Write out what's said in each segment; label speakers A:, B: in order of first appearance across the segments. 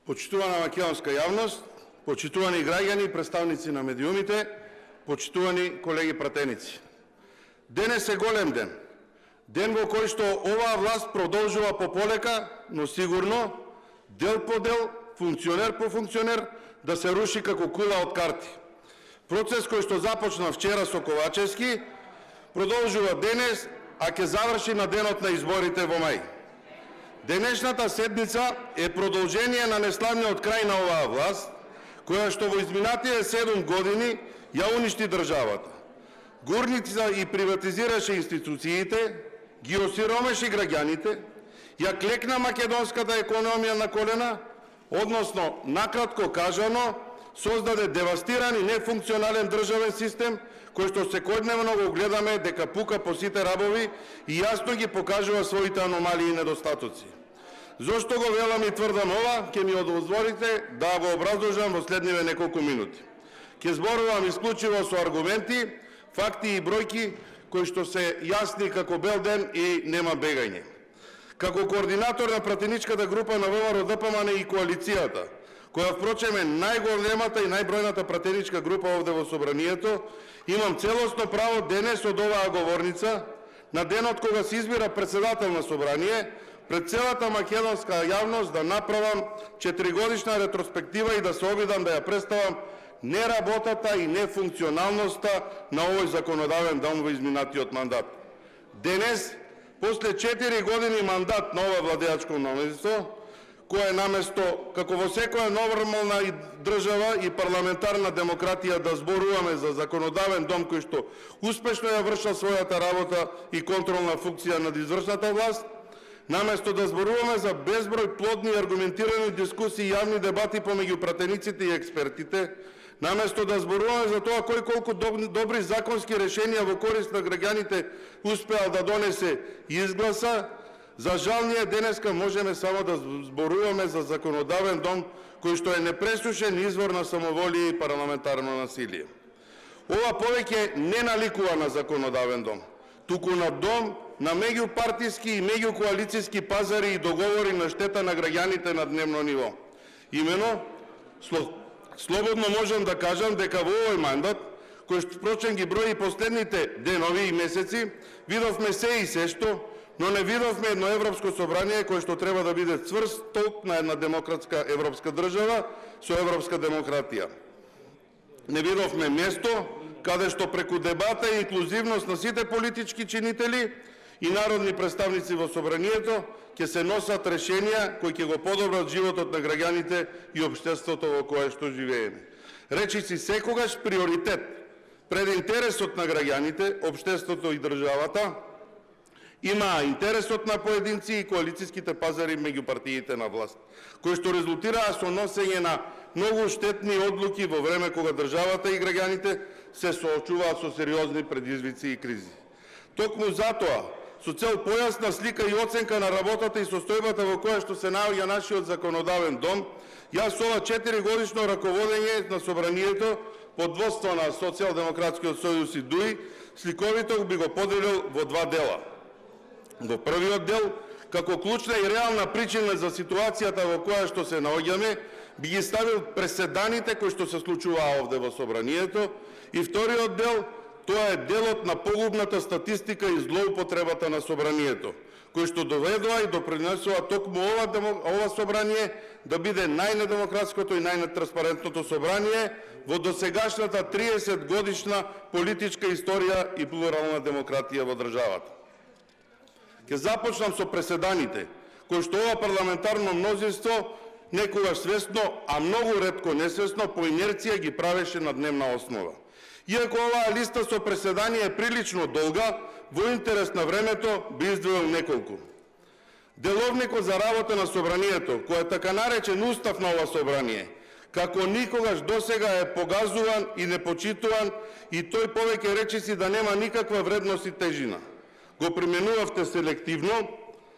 A: Почитувана македонска јавност, почитувани граѓани и представници на медиумите, почитувани колеги пратеници. Денес е голем ден. Ден во кој што оваа власт продолжува пополека, но сигурно, дел по дел, функционер по функционер, да се руши како кула од карти. Процес кој што започна вчера со Ковачевски, продолжува денес, а ќе заврши на денот на изборите во мај. Денешната седница е продолжение на неславниот крај на оваа власт, која што во изминатите 7 години ја уништи државата. Гурница и приватизираше институциите, ги осиромеши граѓаните, ја клекна македонската економија на колена, односно, накратко кажано, создаде девастиран и нефункционален државен систем, кој што секојдневно го гледаме дека пука по сите рабови и јасно ги покажува своите аномалии и недостатоци. Зошто го велам и тврдам ова, ќе ми дозволите да го образложам во следниве неколку минути. Ќе зборувам исклучиво со аргументи, факти и бројки кои што се јасни како бел ден и нема бегање. Како координатор на пратеничката група на ВМРО-ДПМН и коалицијата, која впрочем е најголемата и најбројната пратеничка група овде во собранието, имам целосно право денес од оваа говорница, на денот кога се избира председател на собрание, пред целата македонска јавност да направам 4-годишна ретроспектива и да се обидам да ја представам неработата и нефункционалноста на овој законодавен дом во изминатиот мандат. Денес, после 4 години мандат на ова владеачко мнозинство, кој е наместо, како во секоја нормална држава и парламентарна демократија, да зборуваме за законодавен дом кој што успешно ја вршал својата работа и контролна функција над извршната власт, наместо да зборуваме за безброј плодни и аргументирани дискусии и јавни дебати помеѓу пратениците и експертите, наместо да зборуваме за тоа кој колку добри законски решенија во корист на граѓаните успеал да донесе и изгласа, за жал ние денеска можеме само да зборуваме за законодавен дом кој што е непресушен извор на самоволие и парламентарно насилие. Ова повеќе не наликува на законодавен дом, туку на дом на меѓупартиски и меѓукоалициски пазари и договори на штета на граѓаните на дневно ниво. Имено, слободно можам да кажам дека во овој мандат, кој што впрочем ги брои последните денови и месеци, видовме се и се што, но не видовме едно Европско собрание кој што треба да биде цврст столб на една демократска европска држава со европска демократија. Не видовме место каде што преку дебата и инклузивност на сите политички чинители и народни представници во собранието ќе се носат решенија кои ќе го подобрат животот на граѓаните и општеството во кое што живееме. Речиси секогаш приоритет пред интересот на граѓаните, општеството и државата, има интересот на поединци и коалицијските пазари меѓу партиите на власт, кои што резултираа со носење на многу штетни одлуки во време кога државата и граѓаните се соочуваат со сериозни предизвици и кризи. Токму затоа, со цел појасна слика и оценка на работата и состојбата во која што се наоѓа нашиот законодавен дом, јас ова 4-годишно раководење на собранието под водство на Социјалдемократскиот сојуз и ДУИ сликовито би го поделил во два дела. Во првиот дел, како клучна и реална причина за ситуацијата во која што се наоѓаме, би ги ставил преседаните кои што се случуваа овде во собранието, и вториот дел, тоа е делот на погубната статистика и злоупотребата на собранието, кои што доведува и допринесува токму ова собрание да биде најнедемократското и најнетранспарентното собрание во досегашната 30-годишна политичка историја и плурална демократија во државата. Ќе започнам со преседаните, кои што ова парламентарно мнозинство некогаш свесно, а многу ретко несвесно, по инерција ги правеше на дневна основа. Иако оваа листа со преседани е прилично долга, во интерес на времето би издвоил неколку. Деловникот за работа на собранието, кој е така наречен устав на ова собрание, како никогаш досега е погазуван и непочитуван, и тој повеќе речиси да нема никаква вредност и тежина. Го применувавте селективно,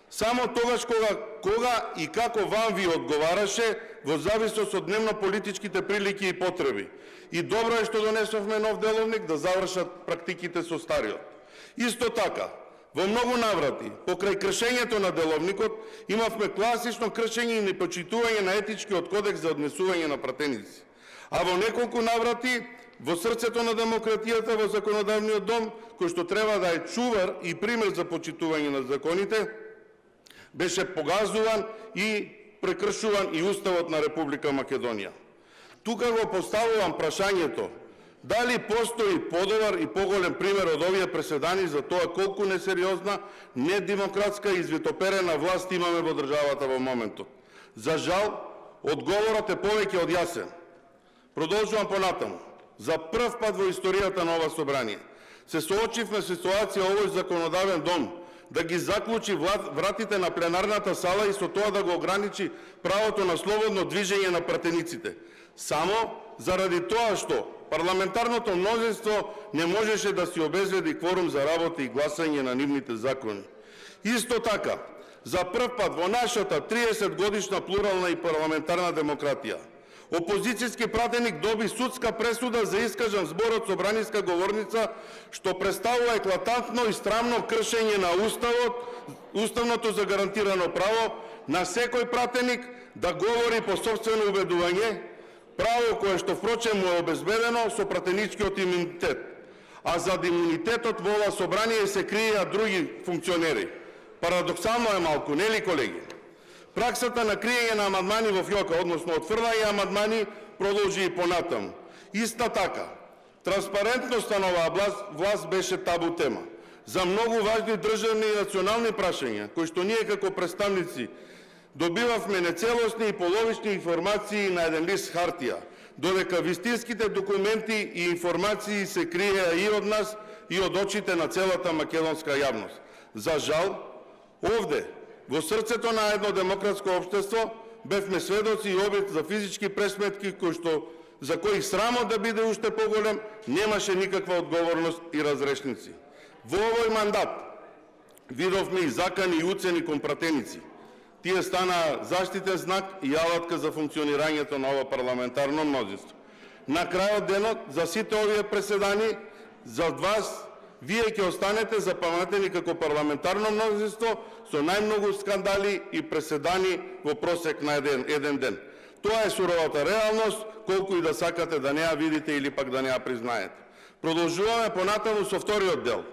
A: само тогаш кога и како вам ви одговараше, во зависност од дневно-политичките прилики и потреби. И добро е што донесовме нов деловник да завршат практиките со стариот. Исто така, Во многу наврати, покрај кршењето на деловникот, имавме класично кршење и непочитување на етичкиот кодекс за однесување на пратеници. А во неколку наврати, во срцето на демократијата во законодавниот дом, кој што треба да е чувар и пример за почитување на законите, беше погазуван и прекршуван и Уставот на Република Македонија. Тука го поставувам прашањето, дали постои подобар и поголем пример од овие преседани за тоа колку несериозна, недемократска и извитоперена власт имаме во државата во моментот? За жал, одговорот е повеќе од јасен. Продолжувам понатаму. За прв пат во историјата на ова собрание се соочивме ситуација овој законодавен дом да ги заклучи вратите на пленарната сала и со тоа да го ограничи правото на слободно движење на пратениците. Само заради тоа што парламентарното мнозинство не можеше да си обезбеди кворум за работа и гласање на нивните закони. Исто така, за прв пат во нашата 30 годишна плурална и парламентарна демократија, опозицијски пратеник доби судска пресуда за искажан збор од собраниска говорница, што представува еклатантно и срамно кршење на Уставот, уставното загарантирано право на секој пратеник да говори по сопствено убедување, право кое што впрочем му е обезбедено со пратеничкиот имунитет. А зад имунитетот во ова собрание се криеа други функционери. Парадоксално е малку, нели колеги? Праксата на криење на амандмани во фиока, односно отфрлање амандмани, продолжи и понатаму. Иста така, транспарентноста на оваа власт беше табу тема. За многу важни државни и национални прашања, кои што ние како представници добивавме нецелосни и половични информации на еден лист хартија, додека вистинските документи и информации се криеа и од нас, и од очите на целата македонска јавност. За жал, овде, во срцето на едно демократско општество, бевме сведоци и обид за физички пресметки, за кои срамот да биде уште поголем, немаше никаква одговорност и разрешници. Во овој мандат видовме и закани и уцени кон пратеници. Тие стана заштитен знак и алатка за функционирањето на ова парламентарно мнозинство. На крајот денот, за сите овие преседани, за вас, вие ќе останете запаматени како парламентарно мнозинство со најмногу скандали и преседани во просек на еден ден. Тоа е суровата реалност, колку и да сакате да не ја видите или пак да не ја признаете. Продолжуваме понатаму со вториот дел.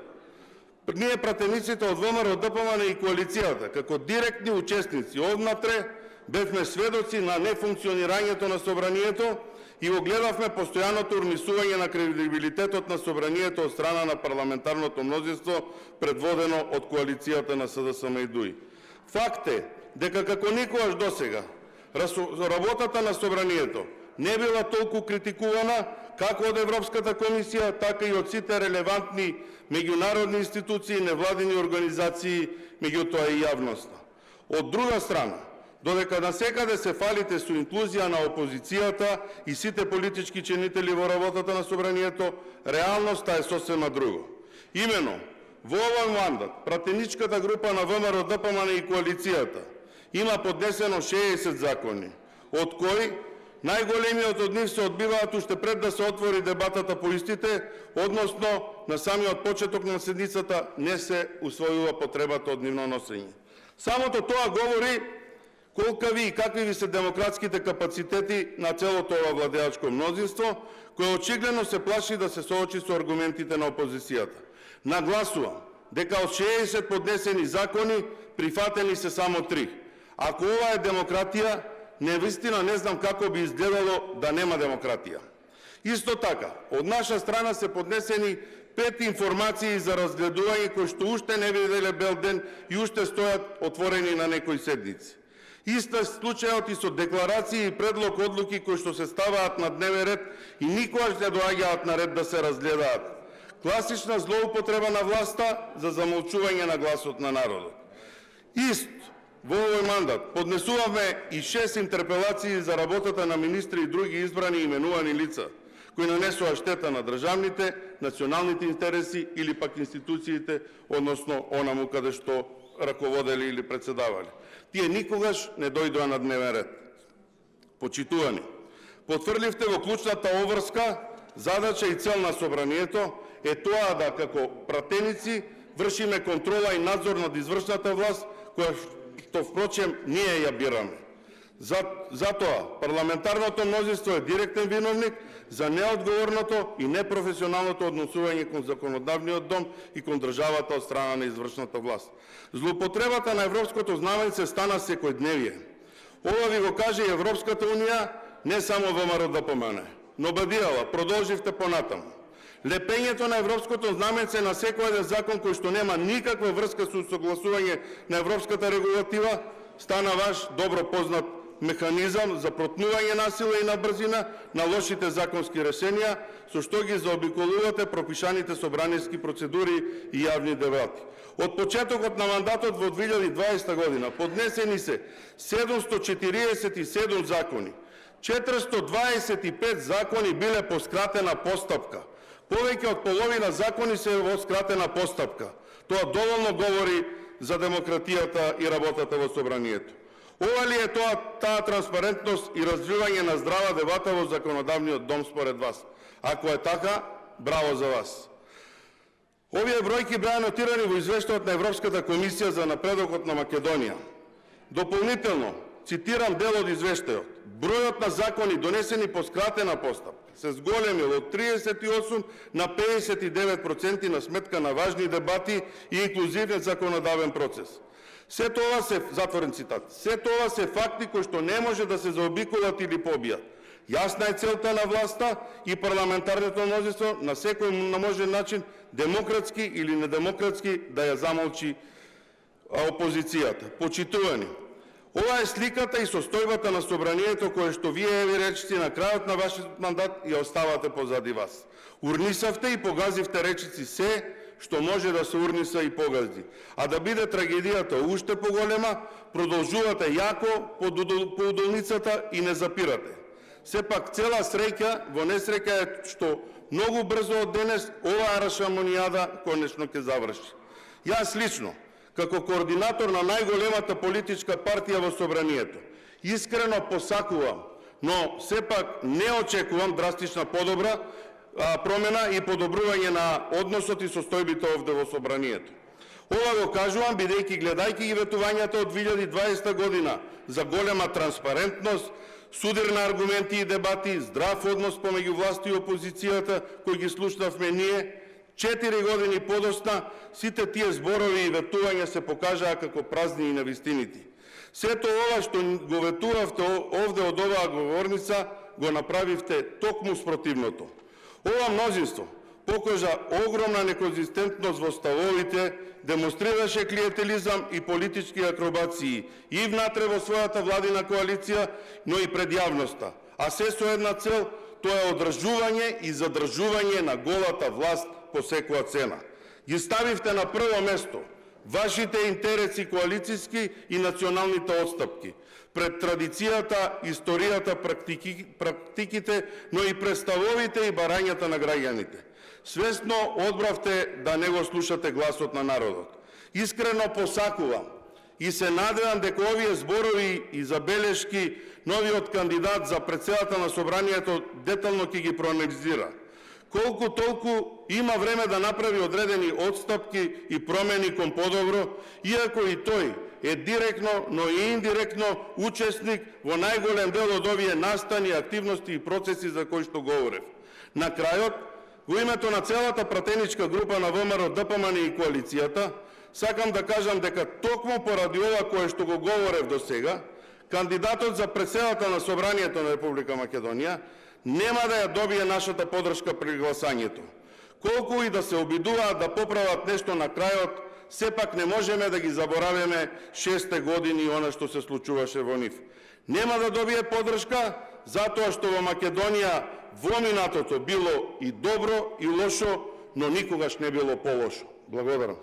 A: Ние пратениците од ВМРО, ДПМН и коалицијата, како директни учесници однатре, бевме сведоци на нефункционирањето на собранието и го гледавме постојаното урнисување на кредибилитетот на собранието од страна на парламентарното мнозинство, предводено од коалицијата на СДСМ и ДУИ. Факт е дека како никогаш досега работата на собранието не била толку критикувана како од Европската комисија, така и од сите релевантни меѓународни институции, невладини организации, меѓутоа и јавноста. Од друга страна, додека насекаде се фалите со инклузија на опозицијата и сите политички чинители во работата на собранието, реалноста е сосема друго. Имено, во овој мандат, пратеничката група на ВМРО, ДПМН и коалицијата има поднесено 60 закони, од кои најголемиот од нив се одбиваат уште пред да се отвори дебатата по истите, односно на самиот почеток на седницата не се усвојува потребата од нивно носење. Самото тоа говори колкави и какви ви се демократските капацитети на целото ова владеачко мнозинство, кое очигледно се плаши да се соочи со аргументите на опозицијата. Нагласувам дека од 60 поднесени закони прифатени се само 3. Ако ова е демократија, навистина не знам како би изгледало да нема демократија. Исто така, од наша страна се поднесени 5 информации за разгледување кои што уште не виделе бел ден и уште стојат отворени на некои седници. Иста случајот и со декларации и предлог одлуки кои што се ставаат на дневен ред и никогаш не доаѓаат на ред да се разгледаат. Класична злоупотреба на власта за замолчување на гласот на народот. Во овој мандат поднесуваме и 6 интерпелации за работата на министри и други избрани и именувани лица, кои нанесоа штета на државните, националните интереси или пак институциите, односно онаму каде што раководели или председавали. Тие никогаш не дојдоа на дневен ред. Почитувани, потврдивте во клучната обврска, задача и цел на собранието е тоа да како пратеници вршиме контрола и надзор над извршната власт, која што впрочем ние ја бираме. Затоа парламентарното мнозинство е директен виновник за неодговорното и непрофесионалното однесување кон законодавниот дом и кон државата од страна на извршната власт. Злоупотребата на европското знаменце стана секојдневие. Ова ви го каже и Европската унија, не само ВМРО-ДПМН, но бадијала, продолживте понатаму. Лепењето на европското знаменце на секој еден закон кој што нема никаква врска со согласување на европската регулатива стана ваш добро познат механизам за протнување на сила и на брзина на лошите законски решенија, со што ги заобиколувате пропишаните собраниски процедури и јавни дебати. Од почетокот на мандатот во 2020 година поднесени се 747 закони, 425 закони биле по скратена постапка. Повеќе од половина закони се во скратена постапка. Тоа доволно говори за демократијата и работата во собранието. Ова ли е таа транспарентност и развивање на здрава дебата во законодавниот дом според вас? Ако е така, браво за вас. Овие бројки беа нотирани во извештајот на Европската комисија за напредокот на Македонија. Дополнително, цитирам дел од извештајот. Бројот на закони донесени по скратена постапка се зголемил од 38 на 59% на сметка на важни дебати и инклузивен законодавен процес. Се тоа се, затворен цитат, се тоа се факти кои што не може да се заобиколат или побијат. Јасна е целта на власта и парламентарното мнозинство на секој можен начин, демократски или недемократски, да ја замолчи опозицијата. Почитувани, ова е сликата и состојбата на собранието кое што вие ви речици на крајот на вашиот мандат ја оставате позади вас. Урнисавте и погазивте речици се што може да се урниса и погазди. А да биде трагедијата уште поголема, продолжувате јако по удолницата и не запирате. Сепак цела среќа во несреќа е што многу брзо од денес оваа рашамонијада конечно ќе заврши. Јас лично, како координатор на најголемата политичка партија во собранието, искрено посакувам, но сепак не очекувам драстична промена и подобрување на односот и состојбите овде во собранието. Ова го кажувам бидејќи гледајќи ги ветувањата од 2020 година за голема транспарентност, судир на аргументи и дебати, здрав однос помеѓу власт и опозицијата кои ги слушнавме ние, 4 години подосна сите тие зборови и ветувања се покажаа како празни и навистинити. Сето ова што го ветувавте овде од оваа говорница го направивте токму спротивното. Ова мнозинство покажа огромна неконзистентност во ставовите, демонстрираше клиентелизам и политички акробации и внатре во својата владина коалиција, но и пред јавноста. А се со една цел, тоа е одржување и задржување на голата власт по секоја цена. Ги ставивте на прво место вашите интереси коалициски и националните отстапки, пред традицијата, историјата, практиките, но и представовите и барањата на граѓаните. Свесно одбравте да не го слушате гласот на народот. Искрено посакувам и се надевам дека овие зборови и забелешки новиот кандидат за председател на собранието детално ќе ги проанализира. Колку толку има време да направи одредени отстапки и промени кон подобро, иако и тој е директно, но и индиректно учесник во најголем дел од овие настани, активности и процеси за кои што говорев. На крајот, во името на целата пратеничка група на ВМРО-ДПМН и коалицијата, сакам да кажам дека токму поради ова кое што го говорев до сега, кандидатот за председател на Собранието на Република Македонија нема да ја добие нашата подршка при гласањето. Колку и да се обидуваат да поправат нешто на крајот, сепак не можеме да ги заборавиме 6 години и она што се случуваше во нив. Нема да добие подршка затоа што во Македонија во минатото било и добро и лошо, но никогаш не било полошо. Благодарам.